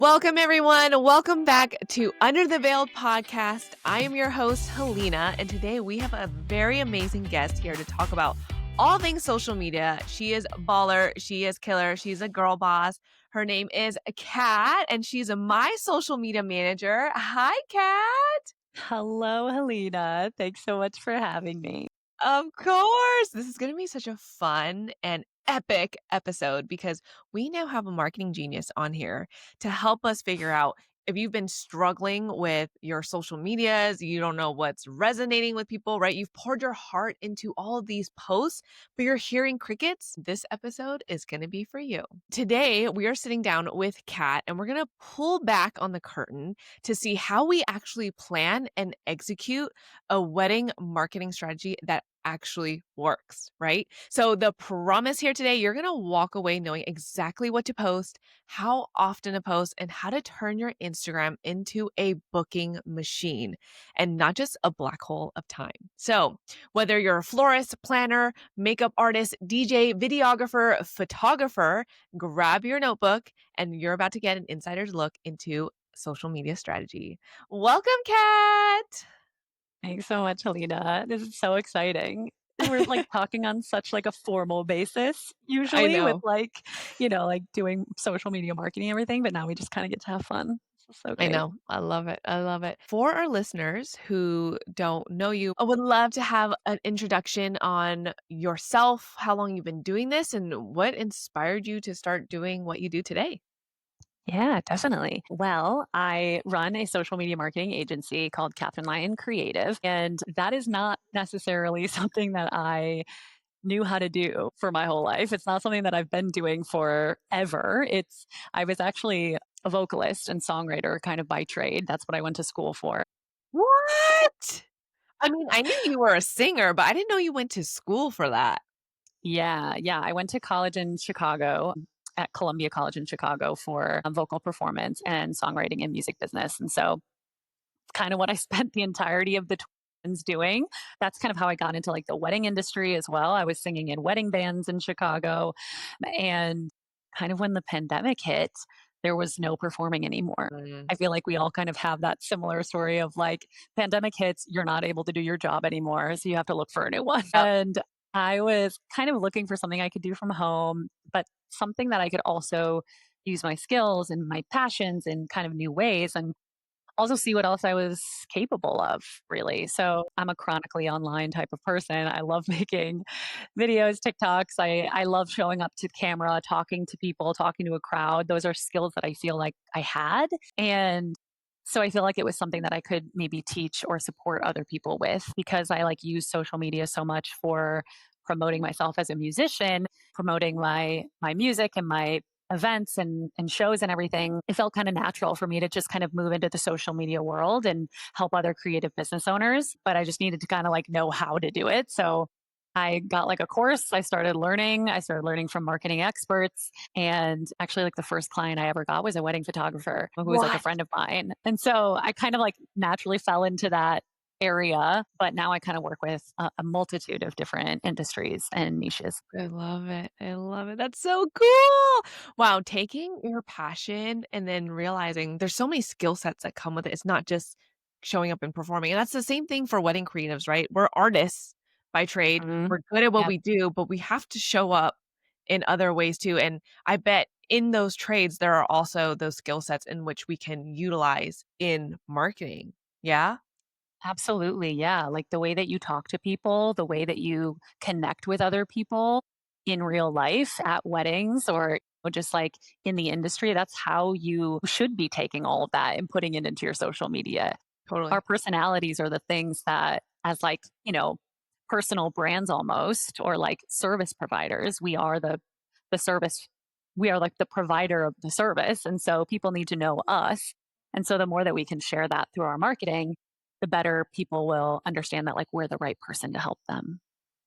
Welcome, everyone. Welcome back to Under the Veil podcast. I am your host, Helena, and today we have a very amazing guest here to talk about all things social media. She is baller. She is killer. She's a girl boss. Her name is Kat, and she's my social media manager. Hi, Kat. Hello, Helena. Thanks so much for having me. Of course. This is going to be such a fun and epic episode because we now have a marketing genius on here to help us figure out if you've been struggling with your social medias, you don't know what's resonating with people, right? You've poured your heart into all of these posts, but you're hearing crickets. This episode is going to be for you. Today, we are sitting down with Kat and we're going to pull back on the curtain to see how we actually plan and execute a wedding marketing strategy that actually works, right? So the promise here today, you're going to walk away knowing exactly what to post, how often to post, and how to turn your Instagram into a booking machine and not just a black hole of time. So whether you're a florist, planner, makeup artist, DJ, videographer, photographer, grab your notebook and you're about to get an insider's look into social media strategy. Welcome, Kat. Thanks so much, Helena. This is so exciting. We're like talking on such like a formal basis I usually with know. like doing social media marketing and everything, but now we just kind of get to have fun. This is so I great. know. I love it. I love it. For our listeners who don't know you, I would love to have an introduction on yourself, how long you've been doing this, and what inspired you to start doing what you do today. Yeah, definitely. Well, I run a social media marketing agency called Captain Lion Creative, and that is not necessarily something that I knew how to do for my whole life. It's not something that I've been doing forever. I was actually a vocalist and songwriter kind of by trade. That's what I went to school for. What? I mean, I knew you were a singer, but I didn't know you went to school for that. Yeah. I went to college in Chicago at Columbia College in Chicago for vocal performance and songwriting and music business. And so kind of what I spent the entirety of the twins doing. That's kind of how I got into like the wedding industry as well. I was singing in wedding bands in Chicago. And kind of when the pandemic hit, there was no performing anymore. Mm. I feel like we all kind of have that similar story of like pandemic hits, you're not able to do your job anymore. So you have to look for a new one. Yep. And I was kind of looking for something I could do from home, but something that I could also use my skills and my passions in kind of new ways. And also see what else I was capable of, really. So I'm a chronically online type of person. I love making videos, TikToks. I love showing up to camera, talking to people, talking to a crowd. Those are skills that I feel like I had. And so I feel like it was something that I could maybe teach or support other people with because I like use social media so much for promoting myself as a musician, promoting my music and my events and shows and everything. It felt kind of natural for me to just kind of move into the social media world and help other creative business owners, but I just needed to kind of like know how to do it. So I got like a course. I started learning. I started learning from marketing experts. And actually, like the first client I ever got was a wedding photographer who was like a What? friend of mine. And so I kind of like naturally fell into that area. But now I kind of work with a multitude of different industries and niches. I love it. I love it. That's so cool. Wow, taking your passion and then realizing there's so many skill sets that come with it. It's not just showing up and performing. And that's the same thing for wedding creatives, right? We're artists by trade. Mhm. We're good at what Yep. we do, but we have to show up in other ways too. And I bet in those trades, there are also those skill sets in which we can utilize in marketing. Yeah. Absolutely. Yeah. Like the way that you talk to people, the way that you connect with other people in real life at weddings or just like in the industry, that's how you should be taking all of that and putting it into your social media. Our Totally. personalities are the things that, as like, personal brands almost, or like service providers, we are the service, we are like the provider of the service. And so people need to know us. And so the more that we can share that through our marketing, the better people will understand that like we're the right person to help them.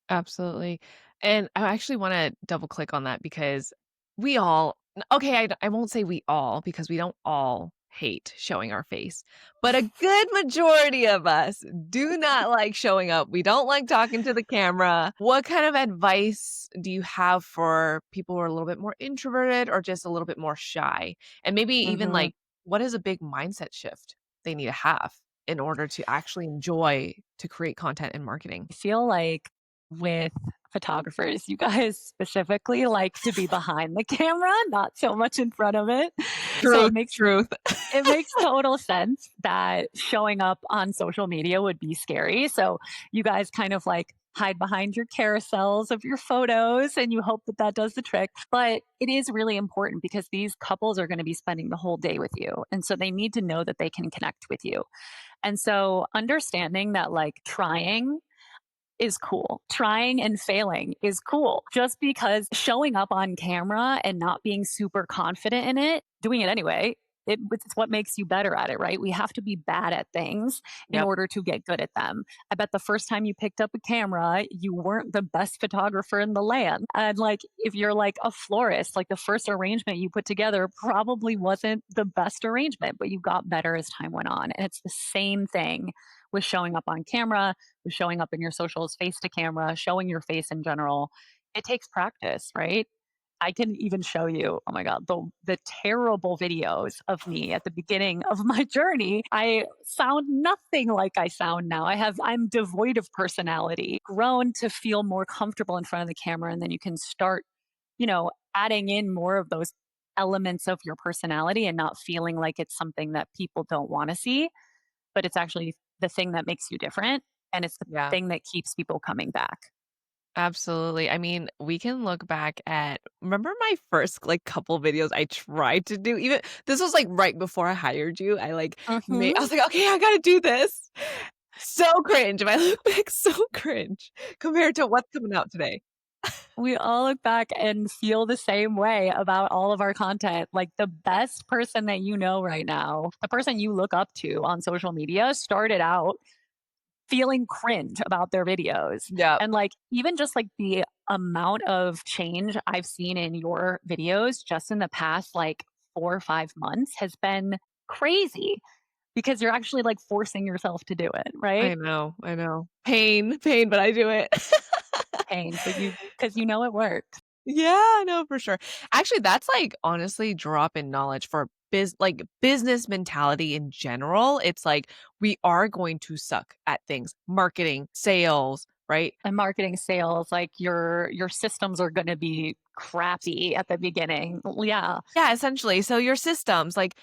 Absolutely. And I actually want to double click on that because we all, okay, I won't say we all because we don't all hate showing our face, but a good majority of us do not like showing up. We don't like talking to the camera. What kind of advice do you have for people who are a little bit more introverted or just a little bit more shy? And maybe even Hmm. like what is a big mindset shift they need to have in order to actually enjoy to create content and marketing? I feel like with photographers, you guys specifically like to be behind the camera, not so much in front of it. So Truth, truth. it makes total sense that showing up on social media would be scary. So you guys kind of like hide behind your carousels of your photos and you hope that that does the trick. But it is really important because these couples are going to be spending the whole day with you. And so they need to know that they can connect with you. And so understanding that like trying is cool. Trying and failing is cool. Just because showing up on camera and not being super confident in it, doing it anyway, it's what makes you better at it, right? We have to be bad at things in Yep. order to get good at them. I bet the first time you picked up a camera, you weren't the best photographer in the land. And like, if you're like a florist, like the first arrangement you put together probably wasn't the best arrangement, but you got better as time went on. And it's the same thing with showing up on camera, with showing up in your socials face to camera, showing your face in general. It takes practice, right? I can even show you, oh my God, the terrible videos of me at the beginning of my journey. I sound nothing like I sound now. I'm devoid of personality, grown to feel more comfortable in front of the camera. And then you can start, adding in more of those elements of your personality and not feeling like it's something that people don't want to see, but it's actually the thing that makes you different. And it's the Yeah. thing that keeps people coming back. Absolutely. I mean, we can look back at remember my first, like, couple videos I tried to do even this was, like, right before I hired you. I Hmm. was like, "Okay, I gotta do this." So cringe. If I look back, so cringe compared to what's coming out today. We all look back and feel the same way about all of our content. Like the best person that you know right now, the person you look up to on social media started out feeling cringe about their videos. Yep. And like, even just like the amount of change I've seen in your videos just in the past like 4 or 5 months has been crazy because you're actually like forcing yourself to do it, right? I know, I know. Pain, pain, but I do it. Pain, but because you know it works. Yeah, no, for sure. Actually, that's, like, honestly drop in knowledge for business mentality in general. It's like, we are going to suck at things, marketing, sales, right? And marketing sales, like your systems are going to be crappy at the beginning. Yeah. Yeah, essentially. So your systems, like,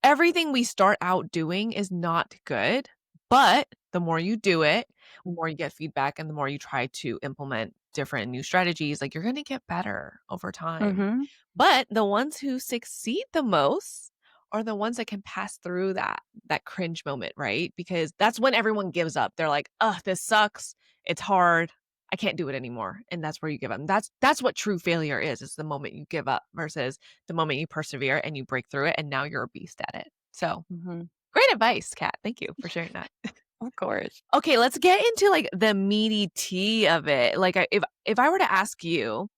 everything we start out doing is not good, but the more you do it, the more you get feedback and the more you try to implement different new strategies, like, you're gonna get better over time. Hmm. But the ones who succeed the most are the ones that can pass through that cringe moment, right? Because that's when everyone gives up. They're like, "Ugh, this sucks. It's hard. I can't do it anymore." And that's where you give up. And that's what true failure is the moment you give up versus the moment you persevere and you break through it and now you're a beast at it. So, Hmm. great advice, Kat. Thank you for sharing that. Of course. Okay, let's get into like the meaty tea of it. Like if I were to ask you,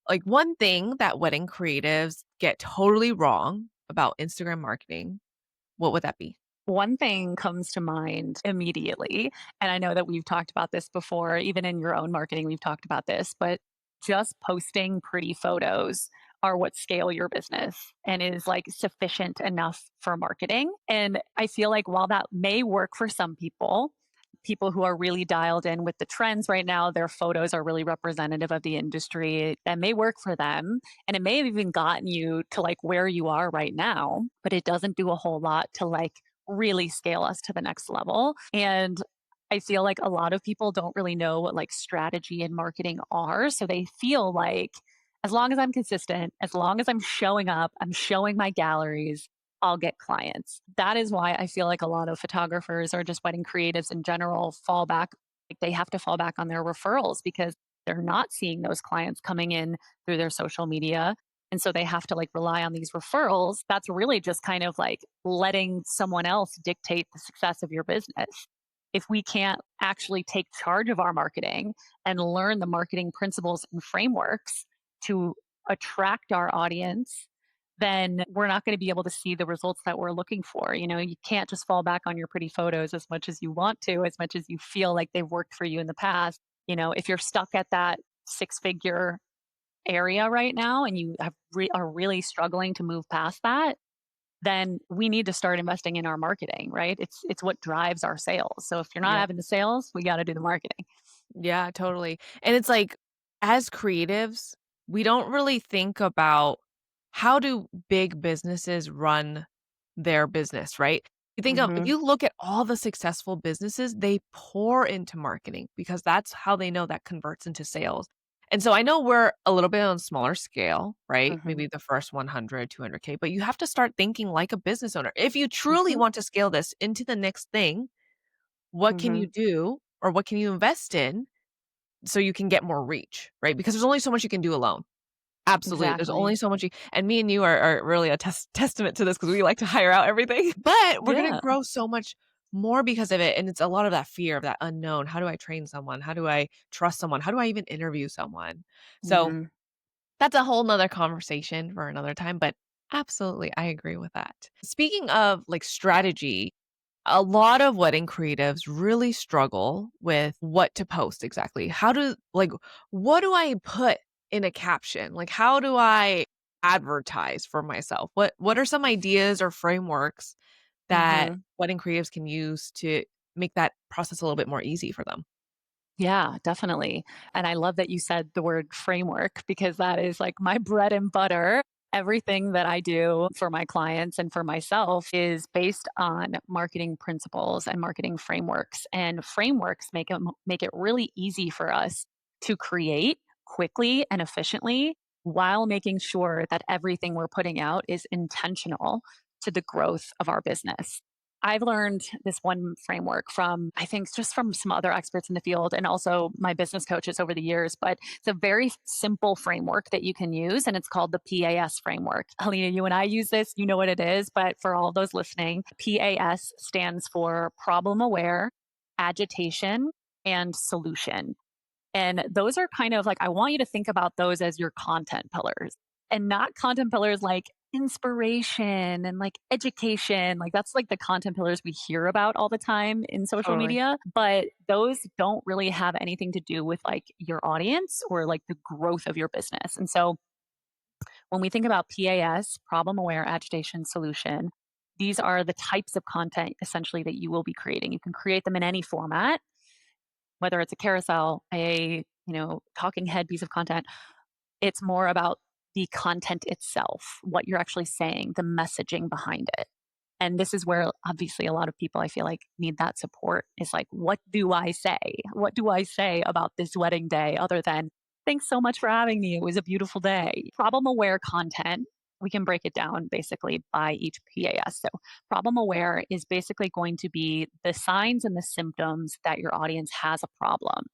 like one thing that wedding creatives get totally wrong about Instagram marketing, what would that be? One thing comes to mind immediately, and I know that we've talked about this before, even in your own marketing, we've talked about this, but just posting pretty photos are what scale your business and is like sufficient enough for marketing. And I feel like while that may work for some people, people who are really dialed in with the trends right now, their photos are really representative of the industry. That may work for them. And it may have even gotten you to like where you are right now, but it doesn't do a whole lot to like really scale us to the next level. And I feel like a lot of people don't really know what like strategy and marketing are. So they feel like as long as I'm consistent, as long as I'm showing up, I'm showing my galleries, I'll get clients. That is why I feel like a lot of photographers or just wedding creatives in general fall back, like they have to fall back on their referrals because they're not seeing those clients coming in through their social media. And so they have to like rely on these referrals. That's really just kind of like letting someone else dictate the success of your business. If we can't actually take charge of our marketing and learn the marketing principles and frameworks to attract our audience, then we're not going to be able to see the results that we're looking for. You can't just fall back on your pretty photos as much as you want to, as much as you feel like they've worked for you in the past. If you're stuck at that six-figure area right now and you are really struggling to move past that, then we need to start investing in our marketing, right? It's what drives our sales. So if you're not Yep. having the sales, we got to do the marketing. Yeah, totally. And it's like, as creatives, we don't really think about how do big businesses run their business, right? You think of if Mhm. you look at all the successful businesses, they pour into marketing because that's how they know that converts into sales. And so I know we're a little bit on a smaller scale, right? Mhm. Maybe the first 100, 200K, but you have to start thinking like a business owner. If you truly Mhm. want to scale this into the next thing, what can you Mhm. do or what can you invest in so you can get more reach, right? Because there's only so much you can do alone. Absolutely, there's only Exactly. so much you and me and you are really a testament to this because we like to hire out everything, but we're gonna Yeah. grow so much more because of it, and it's a lot of that fear of that unknown. How do I train someone? How do I trust someone? How do I even interview someone? So, Mhm. that's a whole nother conversation for another time, but absolutely, I agree with that. Speaking of, like, strategy, a lot of wedding creatives really struggle with what to post exactly. What do I put in a caption? Like, how do I advertise for myself? What are some ideas or frameworks that Mhm. wedding creatives can use to make that process a little bit more easy for them? Yeah, definitely. And I love that you said the word framework because that is like my bread and butter. Everything that I do for my clients and for myself is based on marketing principles and marketing frameworks. And frameworks make it really easy for us to create quickly and efficiently while making sure that everything we're putting out is intentional to the growth of our business. I've learned this one framework from, I think, just from some other experts in the field and also my business coaches over the years. But it's a very simple framework that you can use, and it's called the PAS framework. Helena, you and I use this, you know what it is. But for all those listening, PAS stands for problem aware, agitation, and solution. And those are kind of like, I want you to think about those as your content pillars and not content pillars like inspiration and like education. Like, that's like the content pillars we hear about all the time in social Totally. media. But those don't really have anything to do with like your audience or like the growth of your business. And so when we think about PAS, problem aware, agitation, solution, these are the types of content essentially that you will be creating. You can create them in any format, whether it's a carousel, a talking head piece of content. It's more about the content itself, what you're actually saying, the messaging behind it. And this is where obviously a lot of people I feel like need that support is like, what do I say? What do I say about this wedding day other than, thanks so much for having me? It was a beautiful day. Problem aware content, we can break it down basically by each PAS. So, problem aware is basically going to be the signs and the symptoms that your audience has a problem.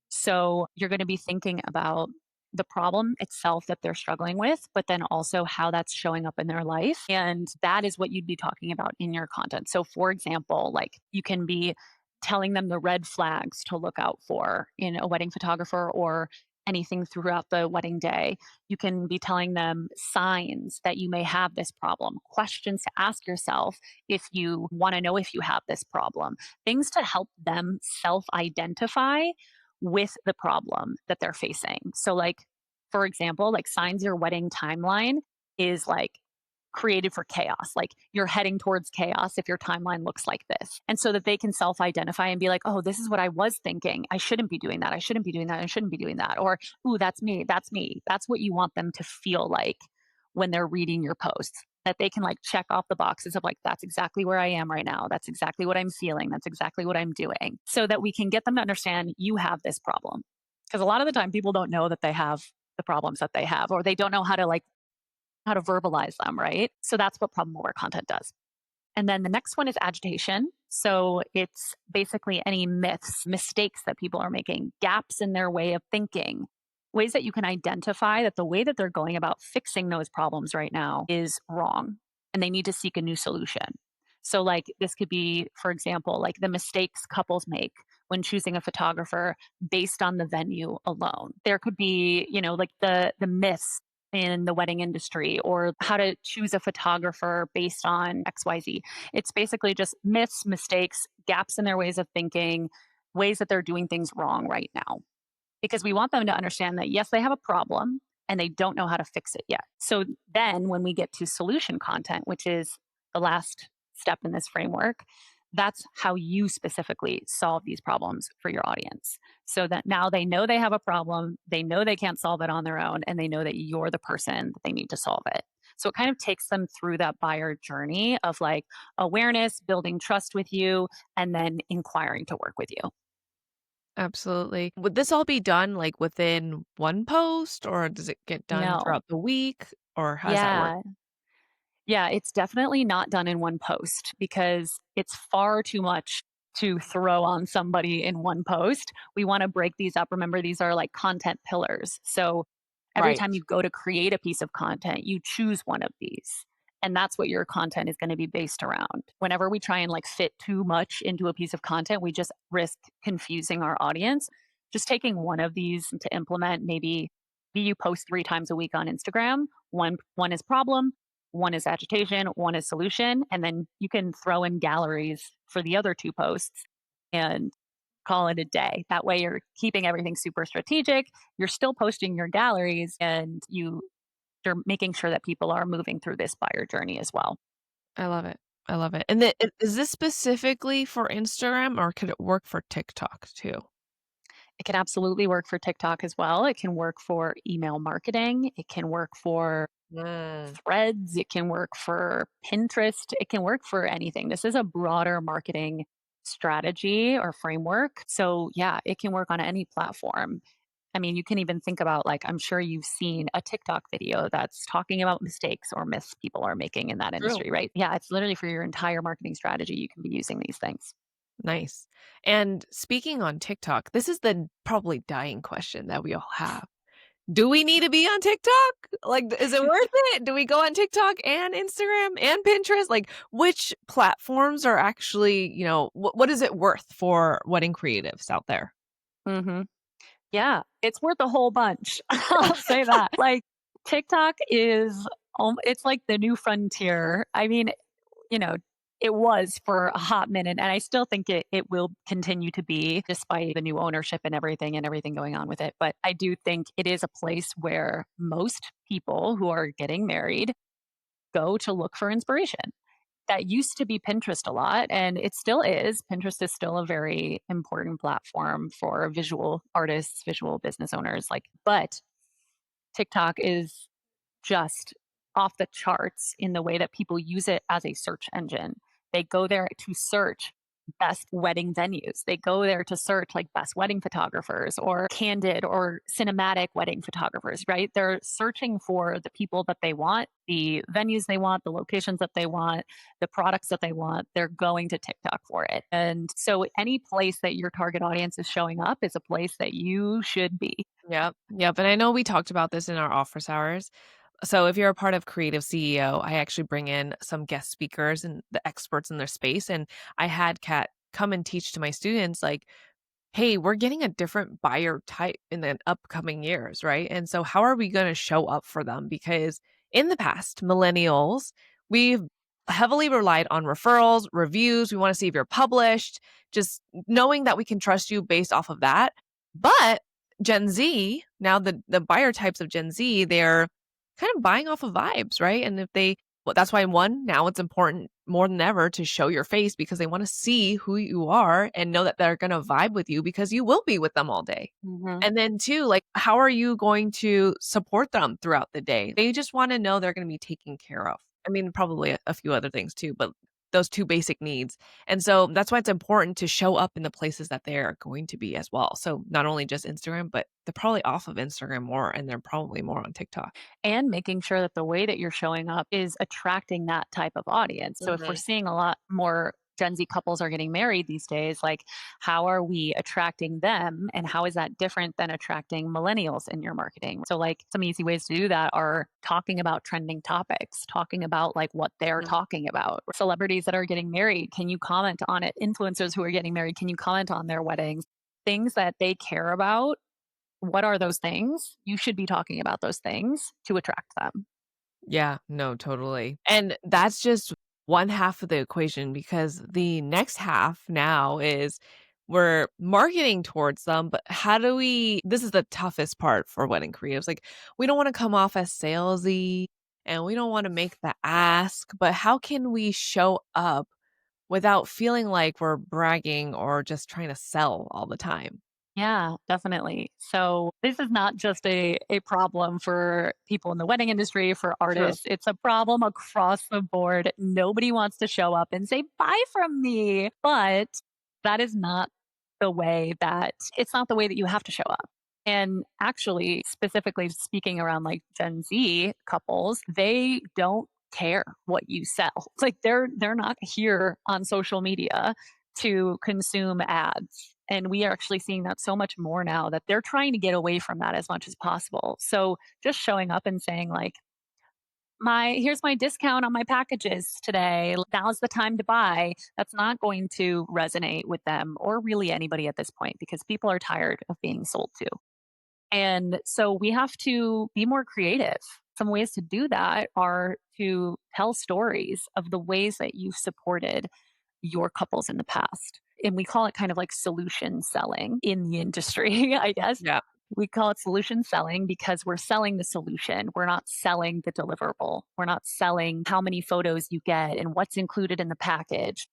So you're going to be thinking about the problem itself that they're struggling with, but then also how that's showing up in their life. And that is what you'd be talking about in your content. So, for example, like you can be telling them the red flags to look out for in a wedding photographer or anything throughout the wedding day. You can be telling them signs that you may have this problem, questions to ask yourself if you want to know if you have this problem, things to help them self identify with the problem that they're facing. So, like, for example, like signs your wedding timeline is like created for chaos. Like you're heading towards chaos if your timeline looks like this. And so that they can self identify and be like, oh, this is what I was thinking. I shouldn't be doing that. I shouldn't be doing that. I shouldn't be doing that. Or, ooh, that's me. That's me. That's what you want them to feel like when they're reading your posts. That they can like check off the boxes of like, that's exactly where I am right now. That's exactly what I'm feeling. That's exactly what I'm doing. So that we can get them to understand you have this problem. Because a lot of the time people don't know that they have the problems that they have, or they don't know how to verbalize them, right? So that's what problem aware content does. And then the next one is agitation. So it's basically any myths, mistakes that people are making, gaps in their way of thinking, ways that you can identify that the way that they're going about fixing those problems right now is wrong and they need to seek a new solution. So, like, this could be, for example, like the mistakes couples make when choosing a photographer based on the venue alone. There could be, like the myths in the wedding industry or how to choose a photographer based on XYZ. It's basically just myths, mistakes, gaps in their ways of thinking, ways that they're doing things wrong right now. Because we want them to understand that, yes, they have a problem and they don't know how to fix it yet. So then when we get to solution content, which is the last step in this framework, that's how you specifically solve these problems for your audience. So that now they know they have a problem, they know they can't solve it on their own, and they know that you're the person that they need to solve it. So it kind of takes them through that buyer journey of like awareness, building trust with you, and then inquiring to work with you. Absolutely. Would this all be done, like, within one post, or does it get done No. throughout the week, or how does that work? Yeah. Yeah, it's definitely not done in one post because it's far too much to throw on somebody in one post. We want to break these up. Remember, these are like content pillars. So every Right. time you go to create a piece of content, you choose one of these. And that's what your content is going to be based around. Whenever we try and like fit too much into a piece of content, we just risk confusing our audience. Just taking one of these to implement, maybe you post 3 times a week on Instagram. One is problem, one is agitation, one is solution, and then you can throw in galleries for the other 2 posts and call it a day. That way you're keeping everything super strategic. You're still posting your galleries and you're making sure that people are moving through this buyer journey as well. I love it. I love it. And then is this specifically for Instagram, or could it work for TikTok too? It can absolutely work for TikTok as well. It can work for email marketing. It can work for Mm. Threads, it can work for Pinterest, it can work for anything. This is a broader marketing strategy or framework. So, yeah, it can work on any platform. I mean, you can even think about like, I'm sure you've seen a TikTok video that's talking about mistakes or myths people are making in that True. industry, right? Yeah, it's literally for your entire marketing strategy. You can be using these things. Nice. And speaking on TikTok, this is the probably dying question that we all have. Do we need to be on TikTok? Like, is it worth it? Do we go on TikTok and Instagram and Pinterest? Like, which platforms are actually, what is it worth for wedding creatives out there? Hmm. Yeah, it's worth a whole bunch. I'll say that. Like, TikTok is, it's like the new frontier. I mean, you know, it was for a hot minute, and I still think it will continue to be despite the new ownership and everything going on with it. But I do think it is a place where most people who are getting married go to look for inspiration. That used to be Pinterest a lot, and it still is. Pinterest is still a very important platform for visual artists, visual business owners, like, but TikTok is just off the charts in the way that people use it as a search engine. They go there to search best wedding venues. They go there to search like best wedding photographers or candid or cinematic wedding photographers, right? They're searching for the people that they want, the venues they want, the locations that they want, the products that they want. They're going to TikTok for it. And so any place that your target audience is showing up is a place that you should be. Yep. Yep. And I know we talked about this in our office hours. So if you're a part of Creative CEO, I actually bring in some guest speakers and the experts in their space. And I had Kat come and teach to my students, like, hey, we're getting a different buyer type in the upcoming years, right? And so, how are we going to show up for them? Because in the past, millennials, we've heavily relied on referrals, reviews. We want to see if you're published, just knowing that we can trust you based off of that. But Gen Z, now the buyer types of Gen Z, they're kind of buying off of vibes, right? And if they, well, that's why one, now it's important more than ever to show your face because they want to see who you are and know that they're going to vibe with you because you will be with them all day. Mhm. And then two, like, how are you going to support them throughout the day? They just want to know they're going to be taken care of. I mean, probably a few other things too, but those two basic needs. And so that's why it's important to show up in the places that they're going to be as well. So not only just Instagram, but they're probably off of Instagram more and they're probably more on TikTok. And making sure that the way that you're showing up is attracting that type of audience. So if we're Mhm. seeing a lot more Gen Z couples are getting married these days, like how are we attracting them and how is that different than attracting millennials in your marketing? So like some easy ways to do that are talking about trending topics, talking about like what they're Mhm. talking about. Celebrities that are getting married, can you comment on it? Influencers who are getting married, can you comment on their weddings? Things that they care about, what are those things? You should be talking about those things to attract them. Yeah, no, totally. And that's just one half of the equation because the next half now is we're marketing towards them, but how do we this is the toughest part for wedding creatives. Like, we don't wanna come off as salesy, and we don't wanna make the ask, but how can we show up without feeling like we're bragging or just trying to sell all the time? Yeah, definitely. So this is not just a problem for people in the wedding industry, for True. artists. It's a problem across the board. Nobody wants to show up and say, buy from me. But that is not the way that it's not the way that you have to show up. And actually, specifically speaking around like Gen Z couples, they don't care what you sell. Like they're not here on social media to consume ads. And we are actually seeing that so much more now that they're trying to get away from that as much as possible. So just showing up and saying like, my here's my discount on my packages today. Now's the time to buy. That's not going to resonate with them or really anybody at this point because people are tired of being sold to. And so we have to be more creative. Some ways to do that are to tell stories of the ways that you've supported your couples in the past. And we call it kind of like solution selling in the industry, I guess. Yeah. We call it solution selling because we're selling the solution. We're not selling the deliverable. We're not selling how many photos you get and what's included in the package.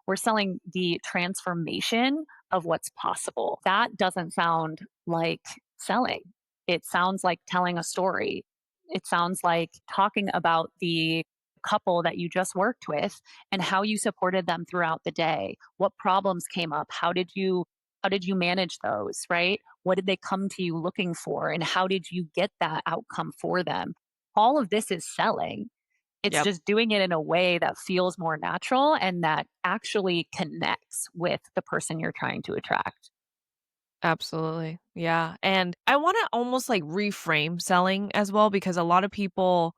We're selling the transformation of what's possible. That doesn't sound like selling. It sounds like telling a story. It sounds like talking about the couple that you just worked with and how you supported them throughout the day. What problems came up? How did you manage those, right? What did they come to you looking for and how did you get that outcome for them? All of this is selling. It's Yep. just doing it in a way that feels more natural and that actually connects with the person you're trying to attract. Absolutely. Yeah. And I want to almost like reframe selling as well because a lot of people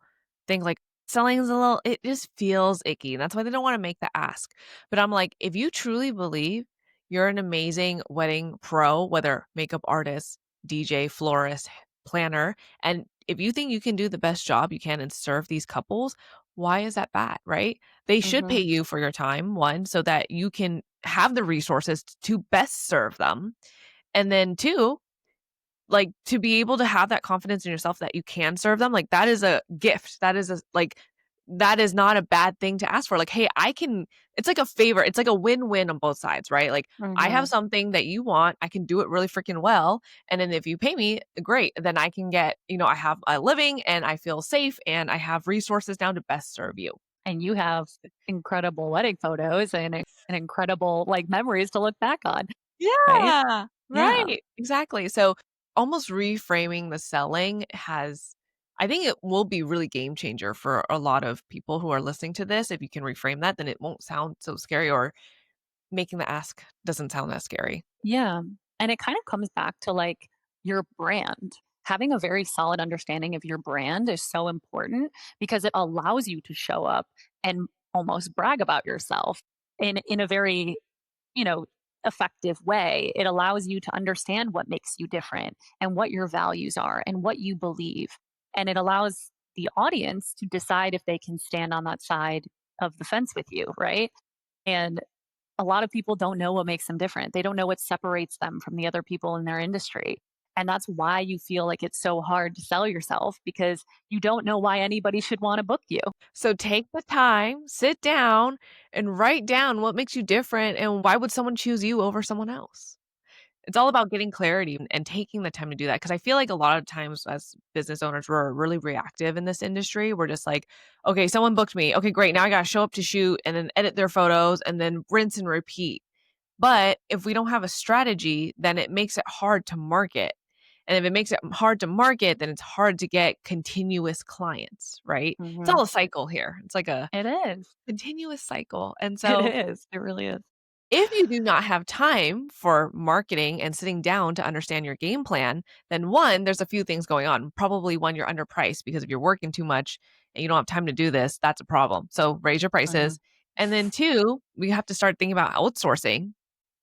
think like selling is a little, it just feels icky. And that's why they don't want to make the ask. But I'm like, if you truly believe you're an amazing wedding pro, whether makeup artist, DJ, florist, planner, and if you think you can do the best job you can and serve these couples, why is that bad? Right? They should pay Mhm. you for your time, one, so that you can have the resources to best serve them and then 2, like, to be able to have that confidence in yourself that you can serve them, like, that is a gift. That is a like, that is not a bad thing to ask for. Like, "Hey, I can" it's like a favor. It's like a win-win on both sides, right? Like, I have Mhm. something that you want, I can do it really freaking well, and then if you pay me, great. Then I can get I have a living, and I feel safe, and I have resources now to best serve you. And you have incredible wedding photos and incredible like memories to look back on, right? Yeah, Yeah. right, exactly. So, almost reframing the selling has I think it will be really game changer for a lot of people who are listening to this. If you can reframe that, then it won't sound so scary or making the ask doesn't sound that scary. Yeah. And it kind of comes back to like your brand. Having a very solid understanding of your brand is so important because it allows you to show up and almost brag about yourself in a very, you know, effective way. It allows you to understand what makes you different and what your values are and what you believe. And it allows the audience to decide if they can stand on that side of the fence with you, right? And a lot of people don't know what makes them different. They don't know what separates them from the other people in their industry. And that's why you feel like it's so hard to sell yourself because you don't know why anybody should want to book you. So, take the time, sit down, and write down what makes you different and why would someone choose you over someone else. It's all about getting clarity and taking the time to do that. Because I feel like a lot of times as business owners, we're really reactive in this industry. We're just like, "Okay, someone booked me. Okay, great. Now I gotta show up to shoot and then edit their photos and then rinse and repeat." But if we don't have a strategy, then it makes it hard to market. And if it makes it hard to market, then it's hard to get continuous clients, right? It's Hmm. all a cycle here. It's like a It is. continuous cycle. And It so is. It really is. if you do not have time for marketing and sitting down to understand your game plan, then one, there's a few things going on. Probably one, you're underpriced because if you're working too much and you don't have time to do this, that's a problem. So raise your Mhm. prices. And then two, we have to start thinking about outsourcing.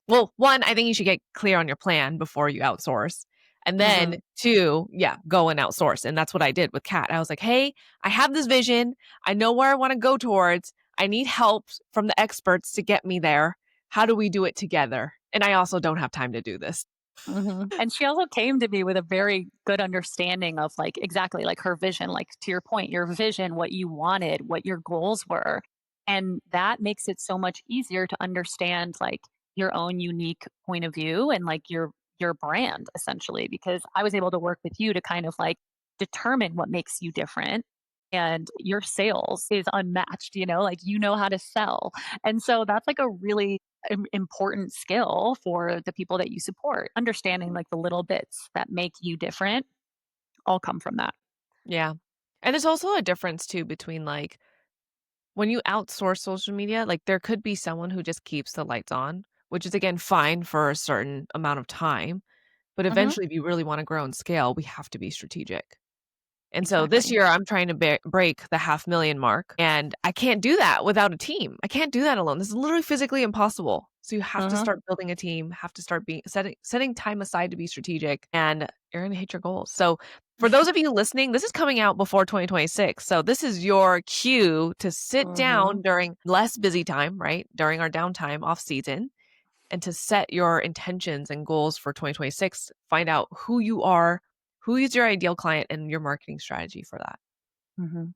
Well, one, I think you should get clear on your plan before you outsource. And then Mhm. two, yeah, go and outsource. And that's what I did with Kat. I was like, hey, I have this vision. I know where I want to go towards. I need help from the experts to get me there. How do we do it together? And I also don't have time to do this. And she also came to me with a very good understanding of like exactly like her vision, like to your point, your vision, what you wanted, what your goals were. And that makes it so much easier to understand like your own unique point of view and like your brand essentially because I was able to work with you to kind of like determine what makes you different and your sales is unmatched, like you know how to sell. And so that's like a really important skill for the people that you support. Understanding like the little bits that make you different all come from that. Yeah. And there's also a difference too between like when you outsource social media, like there could be someone who just keeps the lights on, which is again fine for a certain amount of time. But Hmm. eventually, if you really want to grow and scale, we have to be strategic. And so this Exactly. year, I'm trying to break the 500,000 mark, and I can't do that without a team. I can't do that alone. This is literally physically impossible. So you have to Hmm. start building a team, have to start being setting time aside to be strategic, and you're gonna hit your goals. So for those of you listening, this is coming out before 2026. So this is your cue to sit Hmm. down during less busy time, right? During our downtime off season and to set your intentions and goals for 2026. Find out who you are, who is your ideal client, and your marketing strategy for that. Hmm.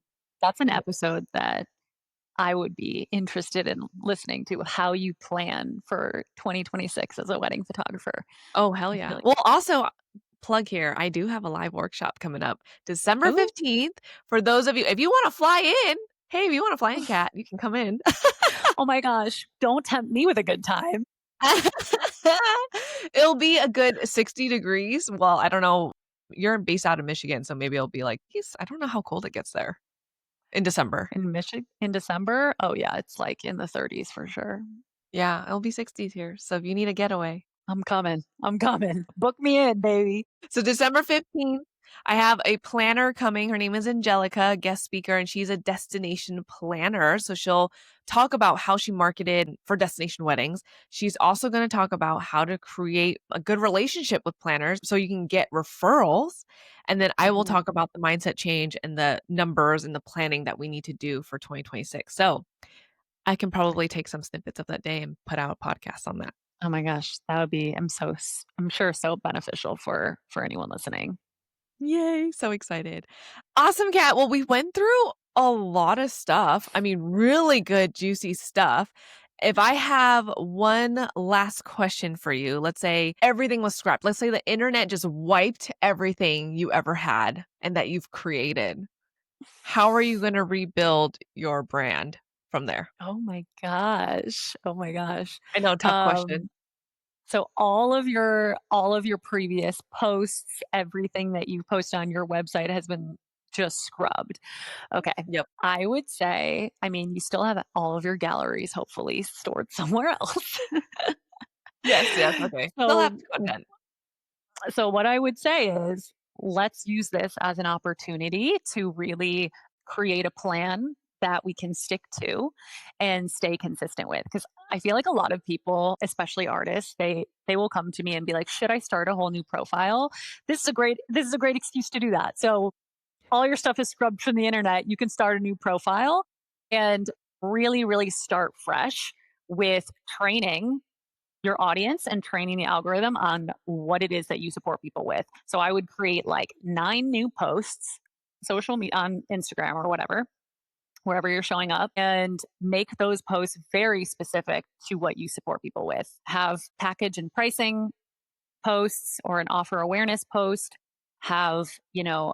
That's an Yeah. episode that I would be interested in listening to how you plan for 2026 as a wedding photographer. Oh, hell I feel yeah. like, Well, also, plug here, I do have a live workship coming up December oh, 15th. For those of you, if you want to fly in, hey, if you want to fly in, Cat, you can come in. oh my gosh, don't tempt me with a good time. It'll be a good 60 degrees. Well, I don't know. You're based out of Michigan, so maybe it'll be like, yes, I don't know how cold it gets there in December. In Michigan in December. Oh, yeah, it's like in the 30s for sure. Yeah, it'll be 60s here. So if you need a getaway. I'm coming. I'm coming. Book me in, baby. So December 15th, I have a planner coming. Her name is Angelica, guest speaker, and she's a destination planner. So she'll talk about how she marketed for destination weddings. She's also going to talk about how to create a good relationship with planners so you can get referrals. And then I will Mhm, talk about the mindset change and the numbers and the planning that we need to do for 2026. So I can probably take some snippets of that day and put out a podcast on that. oh my gosh, that would be I'm sure so beneficial for anyone listening. Yay, so excited. Awesome, Kat. Well, we went through a lot of stuff. I mean, really good, juicy stuff. If I have one last question for you, let's say everything was scrapped. Let's say the internet just wiped everything you ever had and that you've created. How are you going to rebuild your brand from there? Oh my gosh. Oh my gosh. I know, tough question. Um, so all of your previous posts, everything that you post on your website has been just scrubbed. Okay. Yep. I would say, I mean, you still have all of your galleries hopefully stored somewhere else. Yes, yes. Okay. Still have so content. So, what I would say is let's use this as an opportunity to really create a plan that we can stick to and stay consistent with because I feel like a lot of people, especially artists, they will come to me and be like, "Should I start a whole new profile?" This is a great excuse to do that. So, all your stuff is scrubbed from the internet. You can start a new profile and really start fresh with training your audience and training the algorithm on what it is that you support people with. So I would create like 9 new posts, social media on Instagram or whatever, wherever you're showing up and make those posts very specific to what you support people with. Have package and pricing posts or an offer awareness post, have,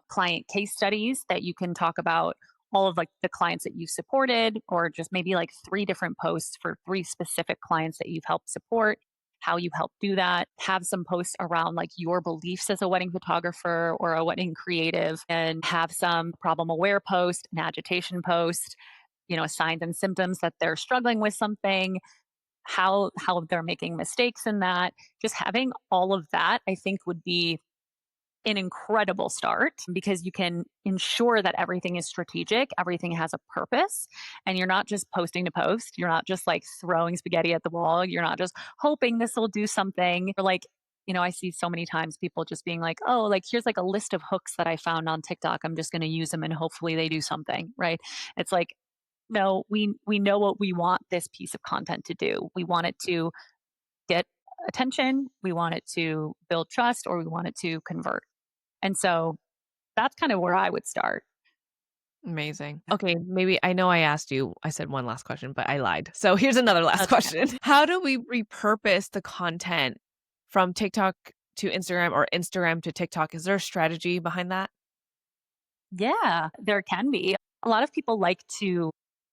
client case studies that you can talk about all of like the clients that you've supported or just maybe like 3 different posts for 3 specific clients that you've helped support, how you help do that. Have some posts around like your beliefs as a wedding photographer or a wedding creative and have some problem aware post, an agitation post, signs and symptoms that they're struggling with something, how they're making mistakes in that. Just having all of that, I think, would be an incredible start because you can ensure that everything is strategic, everything has a purpose, and you're not just posting to post. You're not just like throwing spaghetti at the wall. You're not just hoping this will do something. Or like, I see so many times people just being like, oh, like here's like a list of hooks that I found on TikTok. I'm just going to use them and hopefully they do something, right? It's like, no, we know what we want this piece of content to do. We want it to get attention, we want it to build trust, or we want it to convert. And so that's kind of where I would start. Amazing. Okay, maybe I know I asked you, I said one last question, but I lied. So here's another last That's okay. question. How do we repurpose the content from TikTok to Instagram or Instagram to TikTok? Is there a strategy behind that? Yeah, there can be. A lot of people like to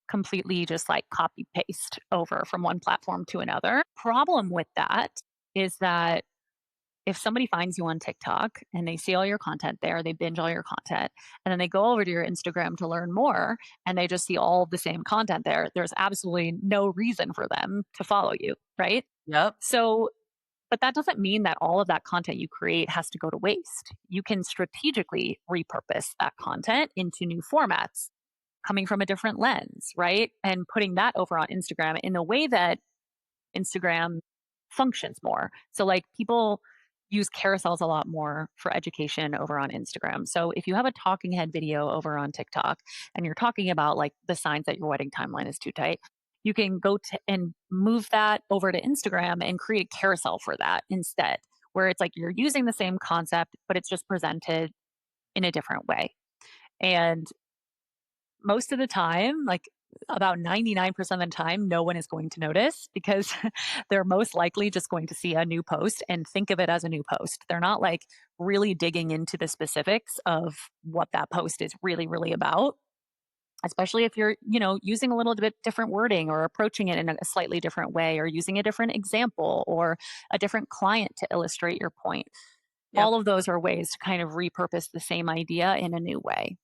completely just like copy paste over from one platform to another. Problem with that is that if somebody finds you on TikTok and they see all your content there, they binge all your content, and then they go over to your Instagram to learn more and they just see all the same content there, there's absolutely no reason for them to follow you, right? Yep. So, but that doesn't mean that all of that content you create has to go to waste. You can strategically repurpose that content into new formats coming from a different lens, right? And putting that over on Instagram in a way that Instagram functions more. So, like, people use carousels a lot more for education over on Instagram. So, if you have a talking head video over on TikTok and you're talking about like the signs that your wedding timeline is too tight, you can go to and move that over to Instagram and create a carousel for that instead, where it's like you're using the same concept, but it's just presented in a different way. And most of the time, like about 99% of the time, no one is going to notice because they're most likely just going to see a new post and think of it as a new post. They're not like really digging into the specifics of what that post is really about. Especially if you're, using a little bit different wording or approaching it in a slightly different way or using a different example or a different client to illustrate your point. Yep. All of those are ways to kind of repurpose the same idea in a new way.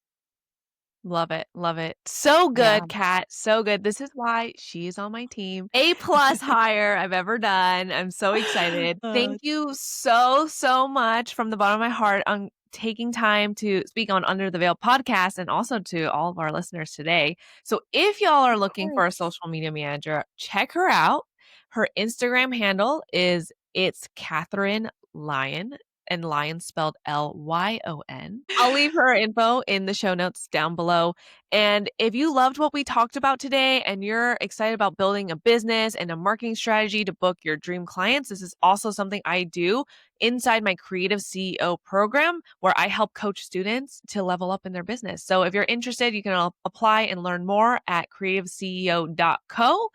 Love it. Love it. So Yeah. good, Kat. So good. This is why she's on my team. A plus hire I've ever done. I'm so excited. Uh, Thank you so, so much from the bottom of my heart on taking time to speak on Under the Veil podcast and also to all of our listeners today. So if y'all are of looking for a course. social media manager, check her out. Her Instagram handle is it's Catherine Lyon and Lion spelled Lyon. I'll leave her info in the show notes down below. And if you loved what we talked about today and you're excited about building a business and a marketing strategy to book your dream clients, this is also something I do inside my Creative CEO program where I help coach students to level up in their business. So if you're interested, you can apply and learn more at creativeceo.co.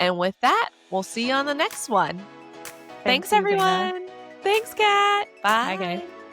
And with that, we'll see you on the next one. Thank Thanks, you, Zaina. everyone. Thanks, Kat. Bye, guys. Bye.